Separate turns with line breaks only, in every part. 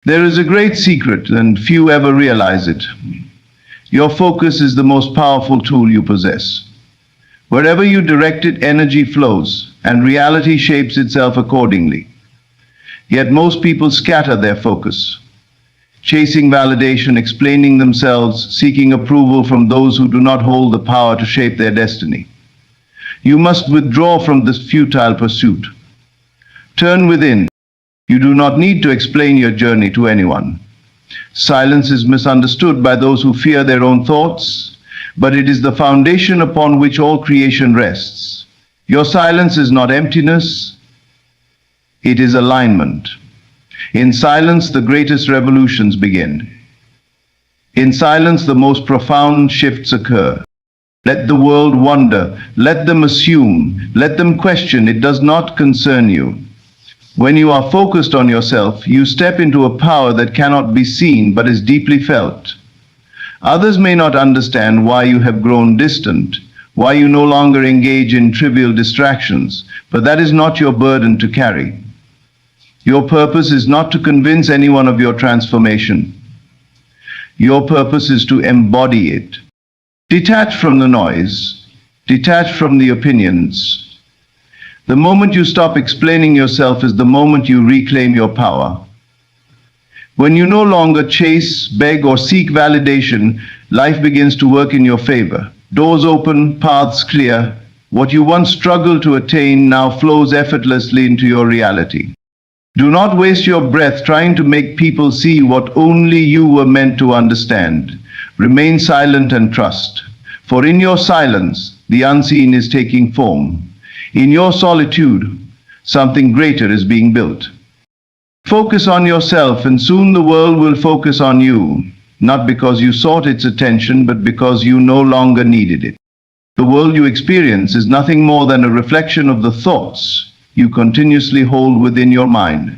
There is a great secret, and few ever realize it. Your focus is the most powerful tool you possess. Wherever you direct it, energy flows, and reality shapes itself accordingly. Yet most people scatter their focus, chasing validation, explaining themselves, seeking approval from those who do not hold the power to shape their destiny. You must withdraw from this futile pursuit. Turn within. You do not need to explain your journey to anyone. Silence is misunderstood by those who fear their own thoughts, but it is the foundation upon which all creation rests. Your silence is not emptiness, it is alignment. In silence, the greatest revolutions begin. In silence, the most profound shifts occur. Let the world wonder, let them assume, let them question, it does not concern you. When you are focused on yourself, you step into a power that cannot be seen but is deeply felt. Others may not understand why you have grown distant, why you no longer engage in trivial distractions, but that is not your burden to carry. Your purpose is not to convince anyone of your transformation. Your purpose is to embody it. Detach from the noise, detach from the opinions. The moment you stop explaining yourself is the moment you reclaim your power. When you no longer chase, beg, or seek validation, life begins to work in your favor. Doors open, paths clear. What you once struggled to attain now flows effortlessly into your reality. Do not waste your breath trying to make people see what only you were meant to understand. Remain silent and trust. For in your silence, the unseen is taking form. In your solitude, something greater is being built. Focus on yourself, and soon the world will focus on you, not because you sought its attention, but because you no longer needed it. The world you experience is nothing more than a reflection of the thoughts you continuously hold within your mind.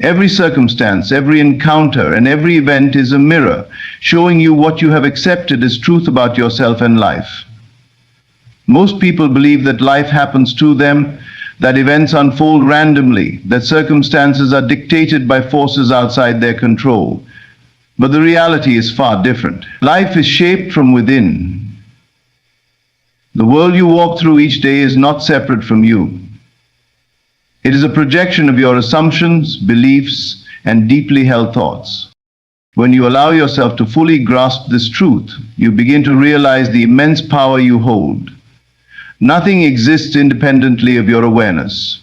Every circumstance, every encounter, and every event is a mirror, showing you what you have accepted as truth about yourself and life. Most people believe that life happens to them, that events unfold randomly, that circumstances are dictated by forces outside their control. But the reality is far different. Life is shaped from within. The world you walk through each day is not separate from you. It is a projection of your assumptions, beliefs, and deeply held thoughts. When you allow yourself to fully grasp this truth, you begin to realize the immense power you hold. Nothing exists independently of your awareness.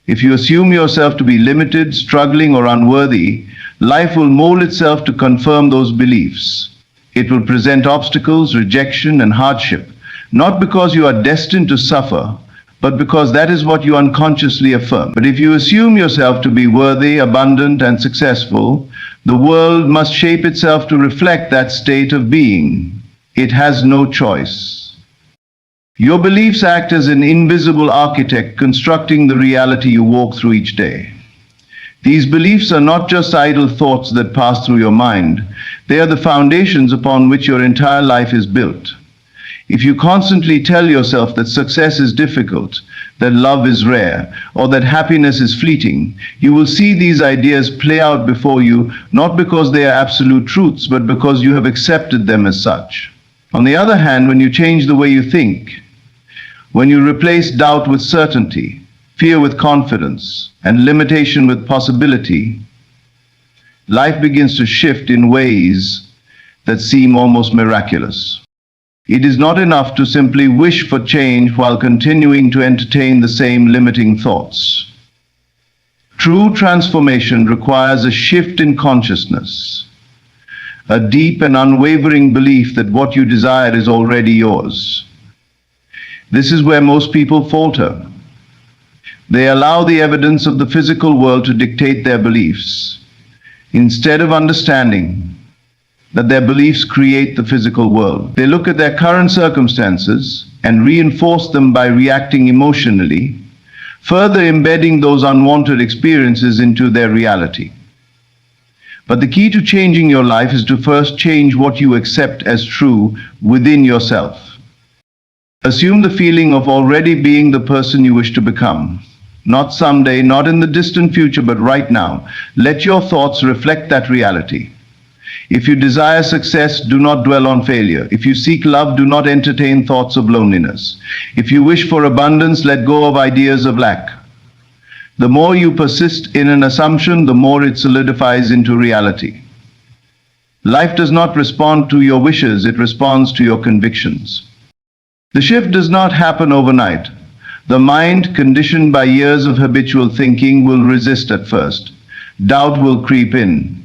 If you assume yourself to be limited, struggling, or unworthy, life will mold itself to confirm those beliefs. It will present obstacles, rejection, and hardship, not because you are destined to suffer, but because that is what you unconsciously affirm. But if you assume yourself to be worthy, abundant, and successful, the world must shape itself to reflect that state of being. It has no choice. Your beliefs act as an invisible architect constructing the reality you walk through each day. These beliefs are not just idle thoughts that pass through your mind. They are the foundations upon which your entire life is built. If you constantly tell yourself that success is difficult, that love is rare, or that happiness is fleeting, you will see these ideas play out before you, not because they are absolute truths, but because you have accepted them as such. On the other hand, when you change the way you think, when you replace doubt with certainty, fear with confidence, and limitation with possibility, life begins to shift in ways that seem almost miraculous. It is not enough to simply wish for change while continuing to entertain the same limiting thoughts. True transformation requires a shift in consciousness, a deep and unwavering belief that what you desire is already yours. This is where most people falter. They allow the evidence of the physical world to dictate their beliefs, instead of understanding that their beliefs create the physical world. They look at their current circumstances and reinforce them by reacting emotionally, further embedding those unwanted experiences into their reality. But the key to changing your life is to first change what you accept as true within yourself. Assume the feeling of already being the person you wish to become. not someday, not in the distant future, but right now. Let your thoughts reflect that reality. If you desire success, do not dwell on failure. If you seek love, do not entertain thoughts of loneliness. If you wish for abundance, let go of ideas of lack. The more you persist in an assumption, the more it solidifies into reality. Life does not respond to your wishes, it responds to your convictions. The shift does not happen overnight. The mind, conditioned by years of habitual thinking, will resist at first. Doubt will creep in.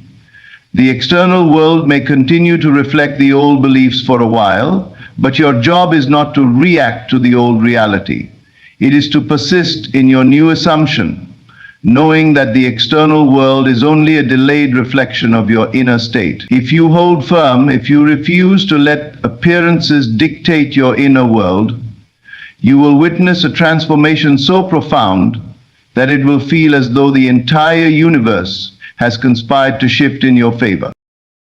The external world may continue to reflect the old beliefs for a while, but your job is not to react to the old reality. It is to persist in your new assumption, knowing that the external world is only a delayed reflection of your inner state. If you hold firm, if you refuse to let appearances dictate your inner world, you will witness a transformation so profound that it will feel as though the entire universe has conspired to shift in your favor.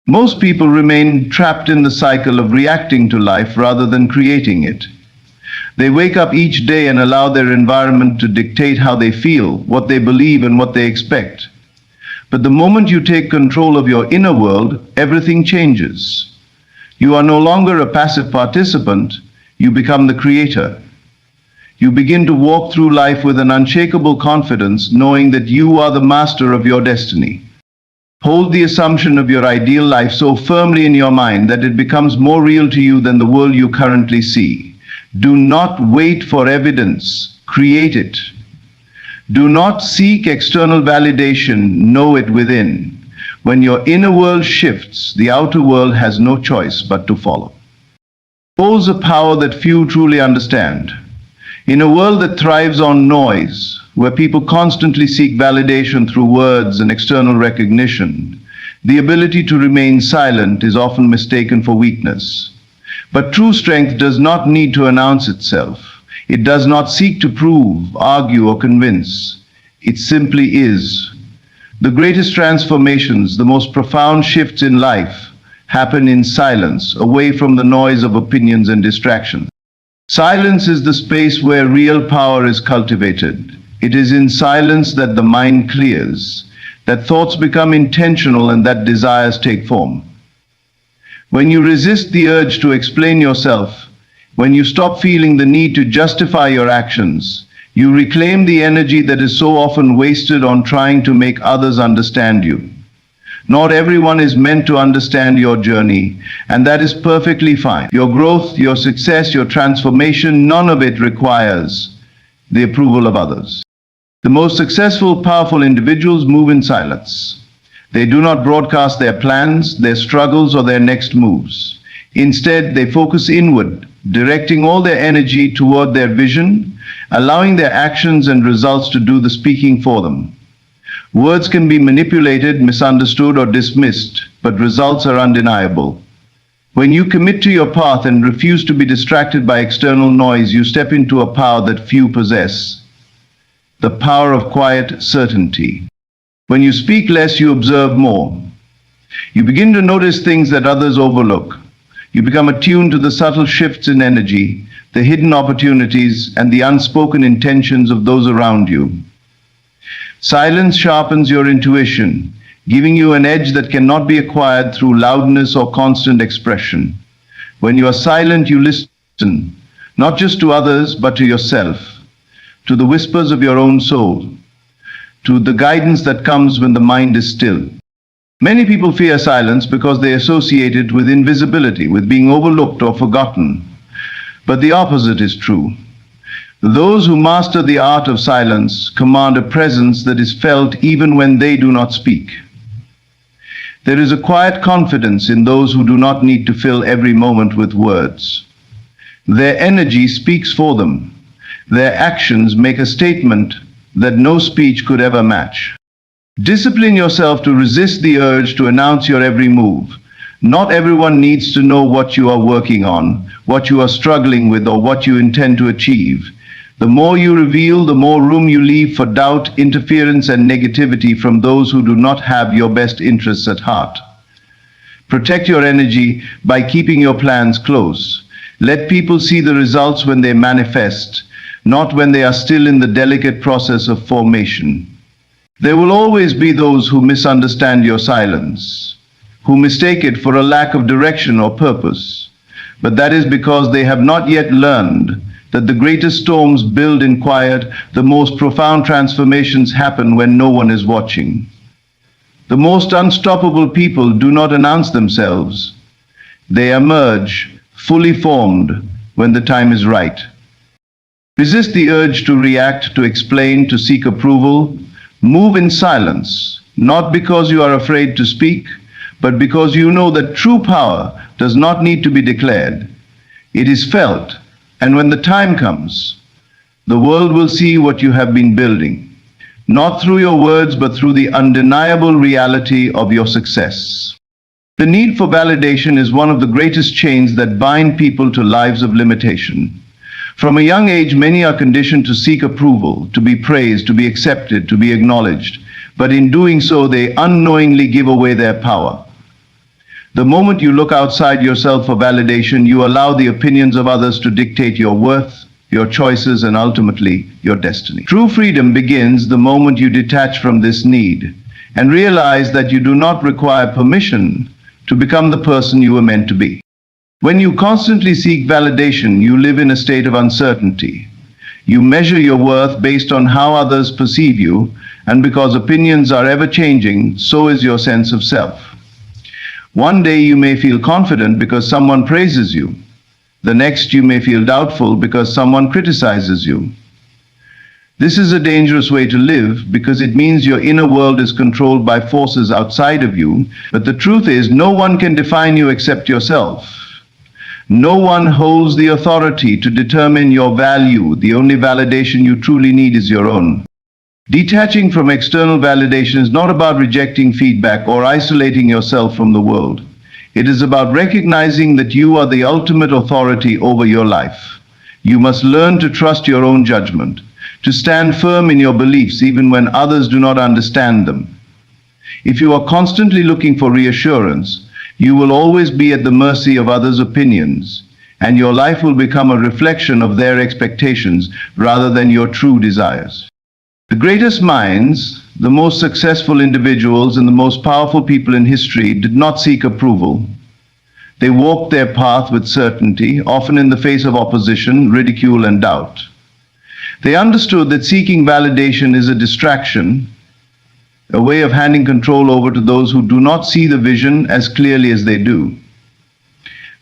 Most people remain trapped in the cycle of reacting to life rather than creating it. They wake up each day and allow their environment to dictate how they feel, what they believe, and what they expect. But the moment you take control of your inner world, everything changes. You are no longer a passive participant, you become the creator. You begin to walk through life with an unshakable confidence, knowing that you are the master of your destiny. Hold the assumption of your ideal life so firmly in your mind that it becomes more real to you than the world you currently see. Do not wait for evidence, create it. Do not seek external validation, know it within. When your inner world shifts, the outer world has no choice but to follow. Holds a power that few truly understand. In a world that thrives on noise, where people constantly seek validation through words and external recognition, the ability to remain silent is often mistaken for weakness. But true strength does not need to announce itself. It does not seek to prove, argue, or convince. It simply is. The greatest transformations, the most profound shifts in life, happen in silence, away from the noise of opinions and distraction. Silence is the space where real power is cultivated. It is in silence that the mind clears, that thoughts become intentional, and that desires take form. When you resist the urge to explain yourself, when you stop feeling the need to justify your actions, you reclaim the energy that is so often wasted on trying to make others understand you. Not everyone is meant to understand your journey, and that is perfectly fine. Your growth, your success, your transformation, none of it requires the approval of others. The most successful, powerful individuals move in silence. They do not broadcast their plans, their struggles, or their next moves. Instead, they focus inward, directing all their energy toward their vision, allowing their actions and results to do the speaking for them. Words can be manipulated, misunderstood, or dismissed, but results are undeniable. When you commit to your path and refuse to be distracted by external noise, you step into a power that few possess. The power of quiet certainty. When you speak less, you observe more. You begin to notice things that others overlook. You become attuned to the subtle shifts in energy, the hidden opportunities, and the unspoken intentions of those around you. Silence sharpens your intuition, giving you an edge that cannot be acquired through loudness or constant expression. When you are silent, you listen, not just to others, but to yourself, to the whispers of your own soul, to the guidance that comes when the mind is still. Many people fear silence because they associate it with invisibility, with being overlooked or forgotten. But the opposite is true. Those who master the art of silence command a presence that is felt even when they do not speak. There is a quiet confidence in those who do not need to fill every moment with words. Their energy speaks for them. Their actions make a statement that no speech could ever match. Discipline yourself to resist the urge to announce your every move. Not everyone needs to know what you are working on, what you are struggling with, or what you intend to achieve. The more you reveal, the more room you leave for doubt, interference, and negativity from those who do not have your best interests at heart. Protect your energy by keeping your plans close. Let people see the results when they manifest, not when they are still in the delicate process of formation. There will always be those who misunderstand your silence, who mistake it for a lack of direction or purpose. But that is because they have not yet learned that the greatest storms build in quiet, the most profound transformations happen when no one is watching. The most unstoppable people do not announce themselves. They emerge, fully formed, when the time is right. Resist the urge to react, to explain, to seek approval. Move in silence, not because you are afraid to speak, but because you know that true power does not need to be declared. It is felt, and when the time comes, the world will see what you have been building, not through your words, but through the undeniable reality of your success. The need for validation is one of the greatest chains that bind people to lives of limitation. From a young age, many are conditioned to seek approval, to be praised, to be accepted, to be acknowledged, but in doing so, they unknowingly give away their power. The moment you look outside yourself for validation, you allow the opinions of others to dictate your worth, your choices, and ultimately, your destiny. True freedom begins the moment you detach from this need and realize that you do not require permission to become the person you were meant to be. When you constantly seek validation, you live in a state of uncertainty. You measure your worth based on how others perceive you, and because opinions are ever changing, so is your sense of self. One day you may feel confident because someone praises you. The next you may feel doubtful because someone criticizes you. This is a dangerous way to live because it means your inner world is controlled by forces outside of you. But the truth is, no one can define you except yourself. No one holds the authority to determine your value. The only validation you truly need is your own. Detaching from external validation is not about rejecting feedback or isolating yourself from the world. It is about recognizing that you are the ultimate authority over your life. You must learn to trust your own judgment, to stand firm in your beliefs even when others do not understand them. If you are constantly looking for reassurance, you will always be at the mercy of others' opinions, and your life will become a reflection of their expectations rather than your true desires. The greatest minds, the most successful individuals, and the most powerful people in history did not seek approval. They walked their path with certainty, often in the face of opposition, ridicule, and doubt. They understood that seeking validation is a distraction, a way of handing control over to those who do not see the vision as clearly as they do.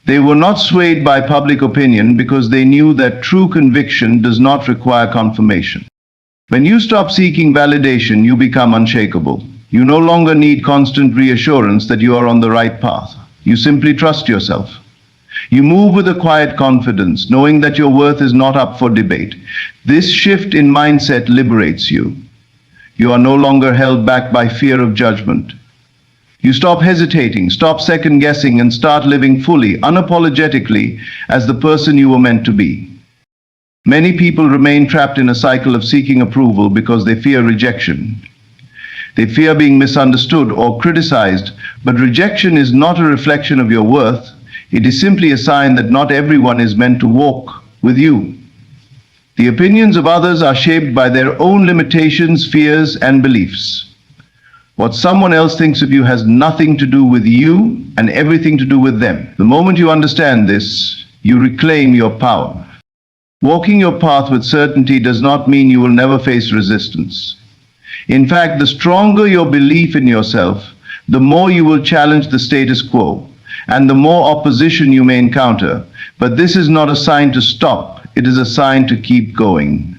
They were not swayed by public opinion because they knew that true conviction does not require confirmation. When you stop seeking validation, you become unshakable. You no longer need constant reassurance that you are on the right path. You simply trust yourself. You move with a quiet confidence, knowing that your worth is not up for debate. This shift in mindset liberates you. You are no longer held back by fear of judgment. You stop hesitating, stop second-guessing, and start living fully, unapologetically, as the person you were meant to be. Many people remain trapped in a cycle of seeking approval because they fear rejection. They fear being misunderstood or criticized, but rejection is not a reflection of your worth. It is simply a sign that not everyone is meant to walk with you. The opinions of others are shaped by their own limitations, fears, and beliefs. What someone else thinks of you has nothing to do with you and everything to do with them. The moment you understand this, you reclaim your power. Walking your path with certainty does not mean you will never face resistance. In fact, the stronger your belief in yourself, the more you will challenge the status quo, and the more opposition you may encounter. But this is not a sign to stop, it is a sign to keep going.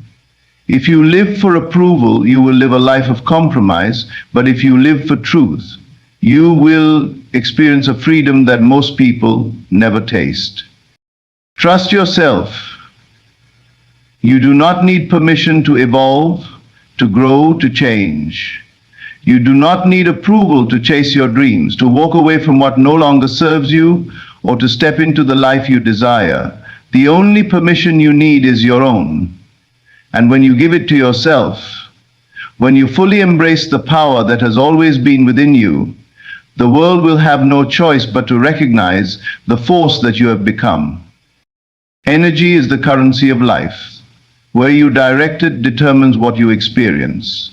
If you live for approval, you will live a life of compromise, but if you live for truth, you will experience a freedom that most people never taste. Trust yourself. You do not need permission to evolve, to grow, to change. You do not need approval to chase your dreams, to walk away from what no longer serves you, or to step into the life you desire. The only permission you need is your own. And when you give it to yourself, when you fully embrace the power that has always been within you, the world will have no choice but to recognize the force that you have become. Energy is the currency of life. Where you direct it determines what you experience.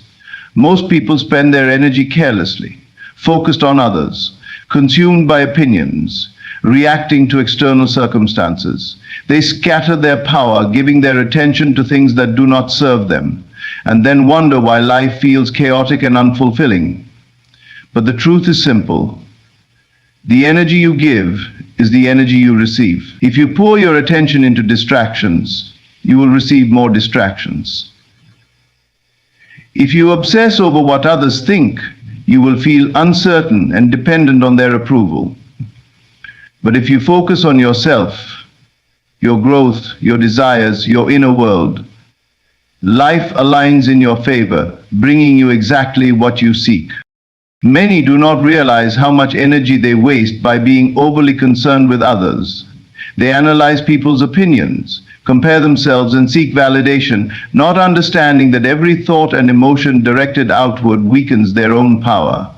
Most people spend their energy carelessly, focused on others, consumed by opinions, reacting to external circumstances. They scatter their power, giving their attention to things that do not serve them, and then wonder why life feels chaotic and unfulfilling. But the truth is simple. The energy you give is the energy you receive. If you pour your attention into distractions, you will receive more distractions. If you obsess over what others think, you will feel uncertain and dependent on their approval. But if you focus on yourself, your growth, your desires, your inner world, life aligns in your favor, bringing you exactly what you seek. Many do not realize how much energy they waste by being overly concerned with others. They analyze people's opinions, compare themselves, and seek validation, not understanding that every thought and emotion directed outward weakens their own power.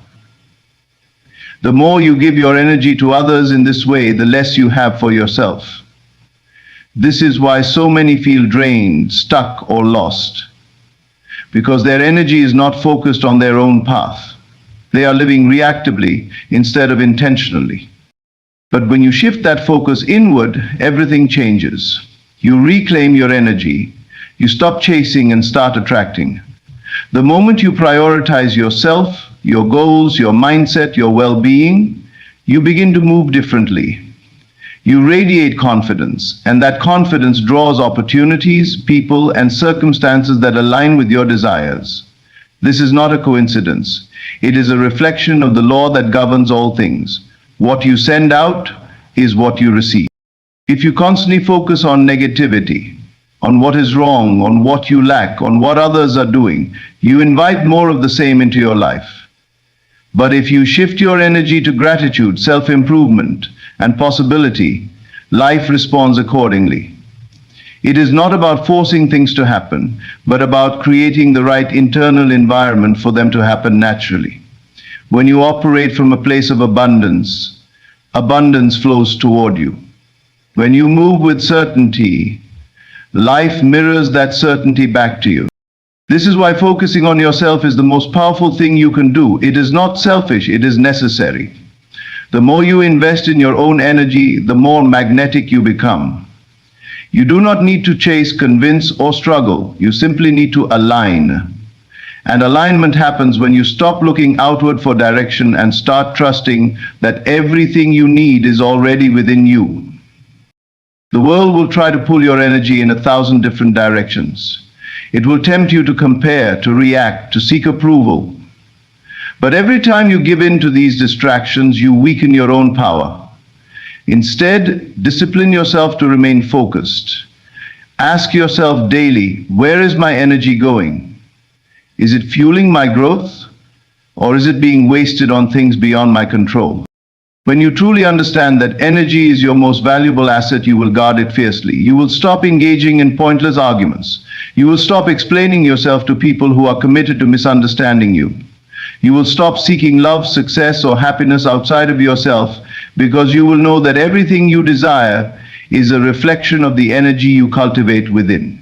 The more you give your energy to others in this way, the less you have for yourself. This is why so many feel drained, stuck, or lost, because their energy is not focused on their own path. They are living reactively instead of intentionally. But when you shift that focus inward, everything changes. You reclaim your energy. You stop chasing and start attracting. The moment you prioritize yourself, your goals, your mindset, your well-being, you begin to move differently. You radiate confidence, and that confidence draws opportunities, people, and circumstances that align with your desires. This is not a coincidence. It is a reflection of the law that governs all things. What you send out is what you receive. If you constantly focus on negativity, on what is wrong, on what you lack, on what others are doing, you invite more of the same into your life. But if you shift your energy to gratitude, self-improvement, and possibility, life responds accordingly. It is not about forcing things to happen, but about creating the right internal environment for them to happen naturally. When you operate from a place of abundance, abundance flows toward you. When you move with certainty, life mirrors that certainty back to you. This is why focusing on yourself is the most powerful thing you can do. It is not selfish, it is necessary. The more you invest in your own energy, the more magnetic you become. You do not need to chase, convince, or struggle. You simply need to align. And alignment happens when you stop looking outward for direction and start trusting that everything you need is already within you. The world will try to pull your energy in 1,000 different directions. It will tempt you to compare, to react, to seek approval. But every time you give in to these distractions, you weaken your own power. Instead, discipline yourself to remain focused. Ask yourself daily, where is my energy going? Is it fueling my growth, or is it being wasted on things beyond my control? When you truly understand that energy is your most valuable asset, you will guard it fiercely. You will stop engaging in pointless arguments. You will stop explaining yourself to people who are committed to misunderstanding you. You will stop seeking love, success, or happiness outside of yourself, because you will know that everything you desire is a reflection of the energy you cultivate within.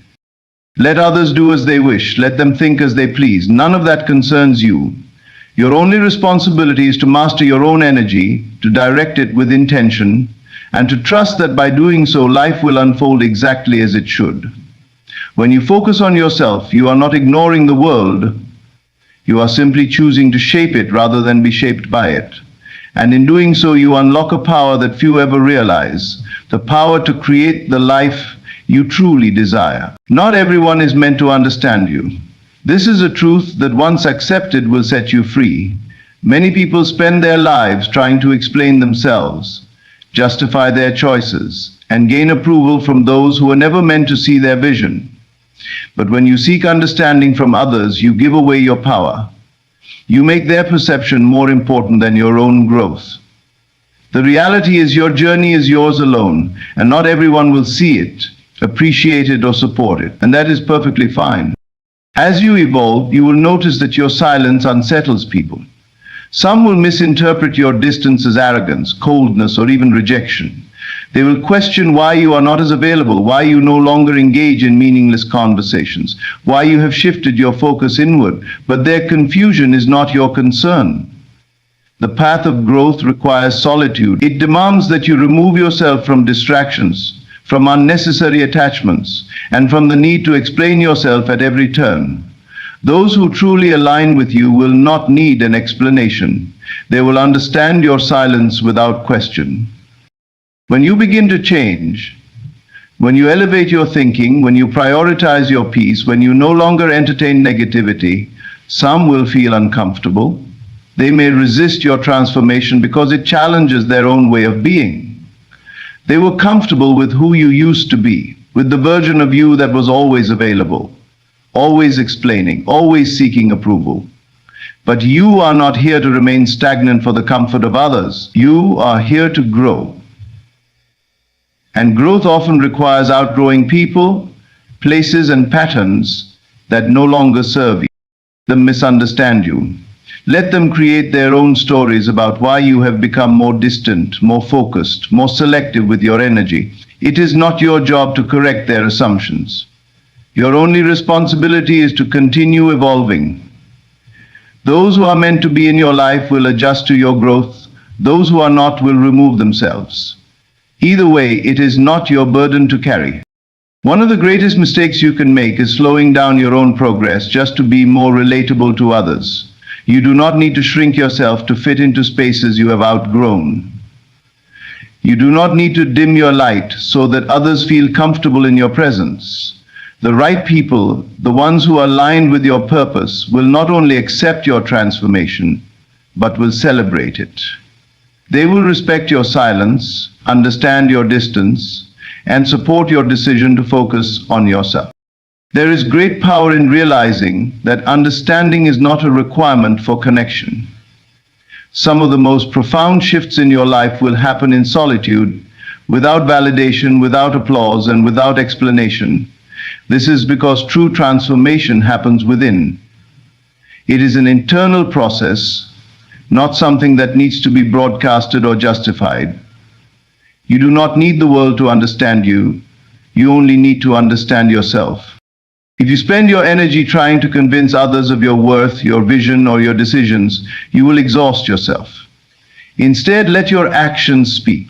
Let others do as they wish. Let them think as they please. None of that concerns you. Your only responsibility is to master your own energy, to direct it with intention, and to trust that by doing so, life will unfold exactly as it should. When you focus on yourself, you are not ignoring the world. You are simply choosing to shape it rather than be shaped by it. And in doing so, you unlock a power that few ever realize, the power to create the life you truly desire. Not everyone is meant to understand you. This is a truth that once accepted will set you free. Many people spend their lives trying to explain themselves, justify their choices, and gain approval from those who were never meant to see their vision. But when you seek understanding from others, you give away your power. You make their perception more important than your own growth. The reality is your journey is yours alone, and not everyone will see it, appreciate it, or support it, and that is perfectly fine. As you evolve, you will notice that your silence unsettles people. Some will misinterpret your distance as arrogance, coldness, or even rejection. They will question why you are not as available, why you no longer engage in meaningless conversations, why you have shifted your focus inward, but their confusion is not your concern. The path of growth requires solitude. It demands that you remove yourself from distractions, from unnecessary attachments, and from the need to explain yourself at every turn. Those who truly align with you will not need an explanation. They will understand your silence without question. When you begin to change, when you elevate your thinking, when you prioritize your peace, when you no longer entertain negativity, some will feel uncomfortable. They may resist your transformation because it challenges their own way of being. They were comfortable with who you used to be, with the version of you that was always available, always explaining, always seeking approval. But you are not here to remain stagnant for the comfort of others. You are here to grow. And growth often requires outgrowing people, places, and patterns that no longer serve you. Let them misunderstand you. Let them create their own stories about why you have become more distant, more focused, more selective with your energy. It is not your job to correct their assumptions. Your only responsibility is to continue evolving. Those who are meant to be in your life will adjust to your growth. Those who are not will remove themselves. Either way, it is not your burden to carry. One of the greatest mistakes you can make is slowing down your own progress just to be more relatable to others. You do not need to shrink yourself to fit into spaces you have outgrown. You do not need to dim your light so that others feel comfortable in your presence. The right people, the ones who are aligned with your purpose, will not only accept your transformation, but will celebrate it. They will respect your silence, understand your distance, and support your decision to focus on yourself. There is great power in realizing that understanding is not a requirement for connection. Some of the most profound shifts in your life will happen in solitude, without validation, without applause, and without explanation. This is because true transformation happens within. It is an internal process, not something that needs to be broadcasted or justified. You do not need the world to understand you. You only need to understand yourself. If you spend your energy trying to convince others of your worth, your vision, or your decisions, you will exhaust yourself. Instead, let your actions speak.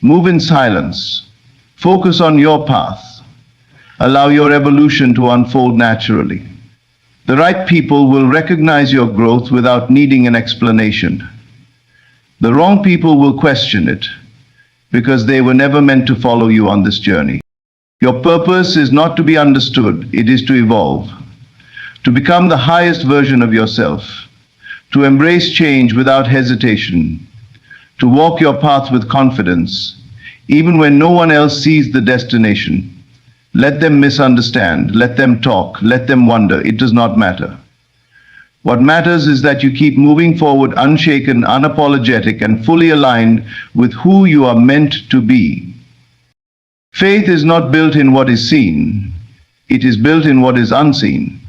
Move in silence. Focus on your path. Allow your evolution to unfold naturally. The right people will recognize your growth without needing an explanation. The wrong people will question it because they were never meant to follow you on this journey. Your purpose is not to be understood, it is to evolve, to become the highest version of yourself, to embrace change without hesitation, to walk your path with confidence, even when no one else sees the destination. Let them misunderstand, let them talk, let them wonder, it does not matter. What matters is that you keep moving forward unshaken, unapologetic, and fully aligned with who you are meant to be. Faith is not built in what is seen, it is built in what is unseen.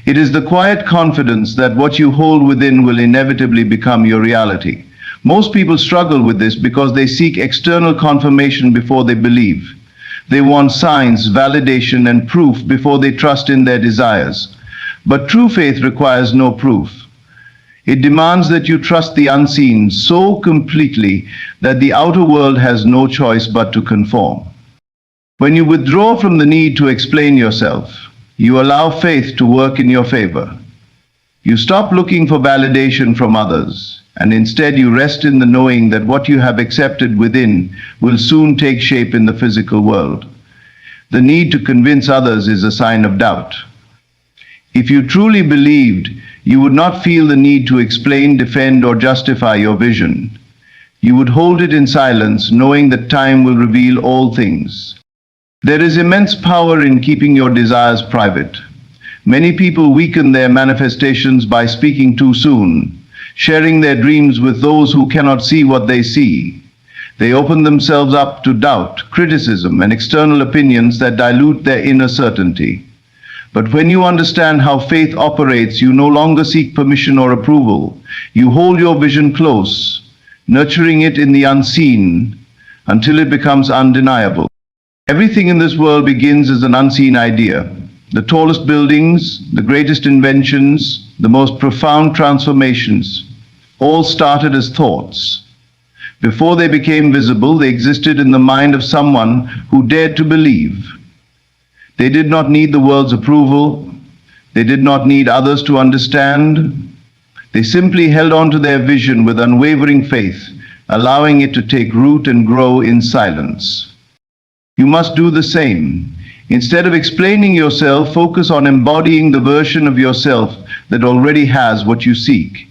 It is the quiet confidence that what you hold within will inevitably become your reality. Most people struggle with this because they seek external confirmation before they believe. They want signs, validation, and proof before they trust in their desires. But true faith requires no proof. It demands that you trust the unseen so completely that the outer world has no choice but to conform. When you withdraw from the need to explain yourself, you allow faith to work in your favor. You stop looking for validation from others, and instead you rest in the knowing that what you have accepted within will soon take shape in the physical world. The need to convince others is a sign of doubt. If you truly believed, you would not feel the need to explain, defend, or justify your vision. You would hold it in silence, knowing that time will reveal all things. There is immense power in keeping your desires private. Many people weaken their manifestations by speaking too soon, sharing their dreams with those who cannot see what they see. They open themselves up to doubt, criticism, and external opinions that dilute their inner certainty. But when you understand how faith operates, you no longer seek permission or approval. You hold your vision close, nurturing it in the unseen, until it becomes undeniable. Everything in this world begins as an unseen idea. The tallest buildings, the greatest inventions, the most profound transformations, all started as thoughts. Before they became visible, they existed in the mind of someone who dared to believe. They did not need the world's approval. They did not need others to understand. They simply held on to their vision with unwavering faith, allowing it to take root and grow in silence. You must do the same. Instead of explaining yourself, focus on embodying the version of yourself that already has what you seek.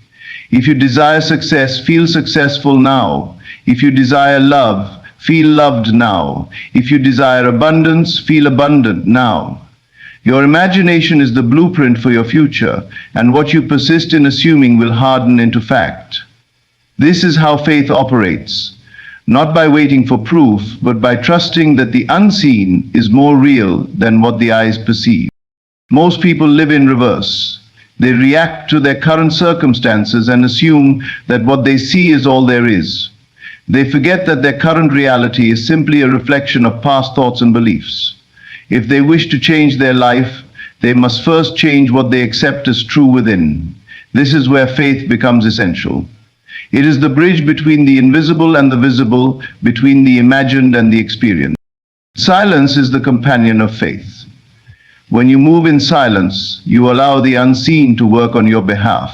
If you desire success, feel successful now. If you desire love, feel loved now. If you desire abundance, feel abundant now. Your imagination is the blueprint for your future, and what you persist in assuming will harden into fact. This is how faith operates, not by waiting for proof, but by trusting that the unseen is more real than what the eyes perceive. Most people live in reverse. They react to their current circumstances and assume that what they see is all there is. They forget that their current reality is simply a reflection of past thoughts and beliefs. If they wish to change their life, they must first change what they accept as true within. This is where faith becomes essential. It is the bridge between the invisible and the visible, between the imagined and the experienced. Silence is the companion of faith. When you move in silence, you allow the unseen to work on your behalf.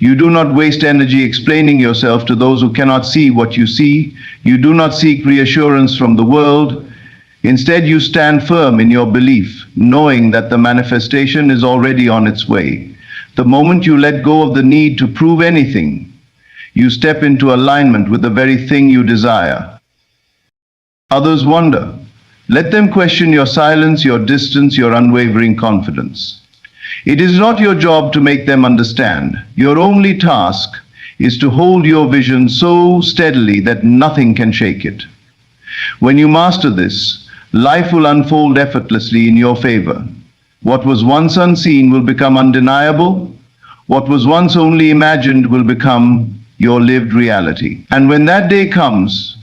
You do not waste energy explaining yourself to those who cannot see what you see. You do not seek reassurance from the world. Instead, you stand firm in your belief, knowing that the manifestation is already on its way. The moment you let go of the need to prove anything, you step into alignment with the very thing you desire. Others wonder. Let them question your silence, your distance, your unwavering confidence. It is not your job to make them understand. Your only task is to hold your vision so steadily that nothing can shake it. When you master this, life will unfold effortlessly in your favor. What was once unseen will become undeniable. What was once only imagined will become your lived reality. And when that day comes,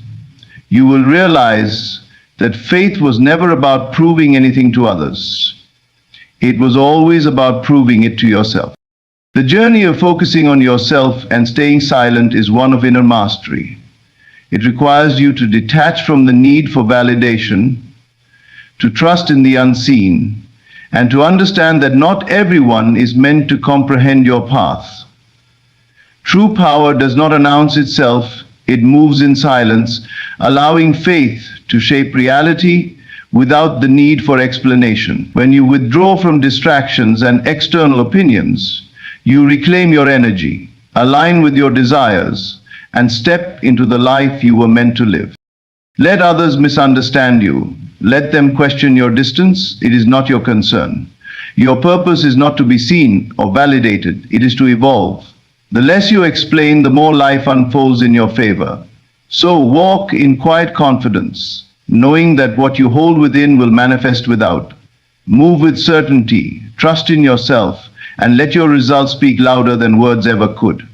you will realize that faith was never about proving anything to others. It was always about proving it to yourself. The journey of focusing on yourself and staying silent is one of inner mastery. It requires you to detach from the need for validation, to trust in the unseen, and to understand that not everyone is meant to comprehend your path. True power does not announce itself, it moves in silence, allowing faith to shape reality without the need for explanation. When you withdraw from distractions and external opinions, you reclaim your energy, align with your desires, and step into the life you were meant to live. Let others misunderstand you. Let them question your distance. It is not your concern. Your purpose is not to be seen or validated. It is to evolve. The less you explain, the more life unfolds in your favor. So walk in quiet confidence, knowing that what you hold within will manifest without. Move with certainty, trust in yourself, and let your results speak louder than words ever could.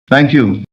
Thank you.